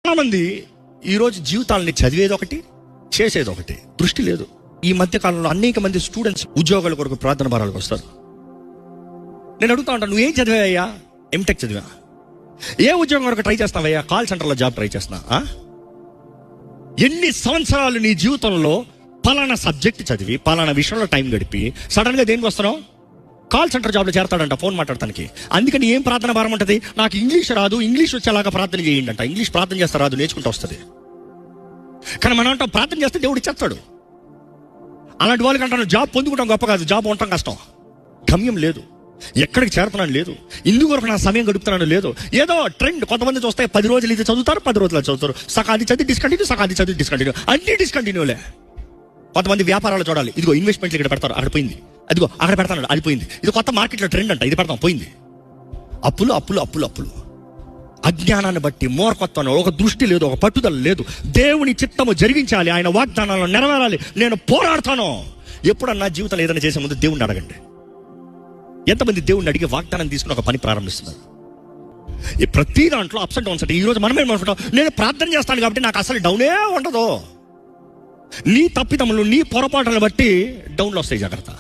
చాలామంది ఈరోజు జీవితాలని చదివేది ఒకటి, చేసేది ఒకటి, దృష్టి లేదు. ఈ మధ్య కాలంలో అనేక మంది స్టూడెంట్స్ ఉద్యోగాల కొరకు ప్రార్థన భారాలకు వస్తారు. నేను అడుగుతా ఉంటాను, నువ్వేం చదివాయ్యా? ఎంటెక్ చదివా. ఏ ఉద్యోగం వరకు ట్రై చేస్తావయ్యా? కాల్ సెంటర్లో జాబ్ ట్రై చేస్తున్నా. ఎన్ని సంవత్సరాలు నీ జీవితంలో పలానా సబ్జెక్ట్ చదివి పలానా విషయంలో టైం గడిపి సడన్గా దేనికి వస్తున్నావు? కాల్ సెంటర్ జాబ్లో చేరతాడంట, ఫోన్ మాట్లాడటానికి. అందుకని ఏం ప్రార్థన భారం ఉంటుంది? నాకు ఇంగ్లీష్ రాదు, ఇంగ్లీష్ వచ్చేలాగా ప్రార్థన చేయండి అంట. ఇంగ్లీష్ ప్రార్థన చేస్తే రాదు, నేర్చుకుంటూ వస్తుంది. కానీ మనం అంటాం ప్రార్థన చేస్తే దేవుడు ఇచ్చేస్తాడు. అలాంటి వాళ్ళకి అంటాను, జాబ్ పొందుకుంటాం గొప్ప కాదు, జాబ్ ఉండటం కష్టం. గమ్యం లేదు, ఎక్కడికి చేరుతున్నాను లేదు, ఇందువరకు నా సమయం గడుపుతున్నాను లేదు. ఏదో ట్రెండ్. కొంతమంది చూస్తే 10 రోజులు ఇది చదువుతారు, 10 రోజులు అది చదువుతారు. సకాది చదివి డిస్కంటిన్యూ, సకాది చదివి డిస్కంటిన్యూ, అన్ని డిస్కంటిన్యూలే. కొంతమంది వ్యాపారాలు చూడాలి, ఇదిగో ఇన్వెస్ట్మెంట్లు ఇక్కడ పెడతారు, అక్కడ పోయింది. అదిగో అక్కడ పెడతాను, అది పోయింది. ఇది కొత్త మార్కెట్లో ట్రెండ్ అంట, ఇది పెడతాం, పోయింది. అప్పులు అప్పులు అప్పులు అప్పులు. అజ్ఞానాన్ని బట్టి, మూర్ఖత్వాన్ని, ఒక దృష్టి లేదు, ఒక పట్టుదల లేదు. దేవుని చిత్తము జరిగించాలి, ఆయన వాగ్దానాలను నెరవేరాలి, నేను పోరాడతాను. ఎప్పుడన్నా జీవితంలో ఏదైనా చేసే ముందు దేవుణ్ణి అడగండి. ఎంతమంది దేవుణ్ణి అడిగి వాగ్దానం తీసుకుని ఒక పని ప్రారంభిస్తున్నారు? ఈ ప్రతి దాంట్లో అప్స్ అండ్ డౌన్స్ అంటే. ఈరోజు మనం ఏమనుకుంటాం, నేను ప్రార్థన చేస్తాను కాబట్టి నాకు అసలు డౌనే ఉండదు. నీ తప్పిదములు, నీ పొరపాటులను బట్టి డౌన్లు వస్తాయి, జాగ్రత్త.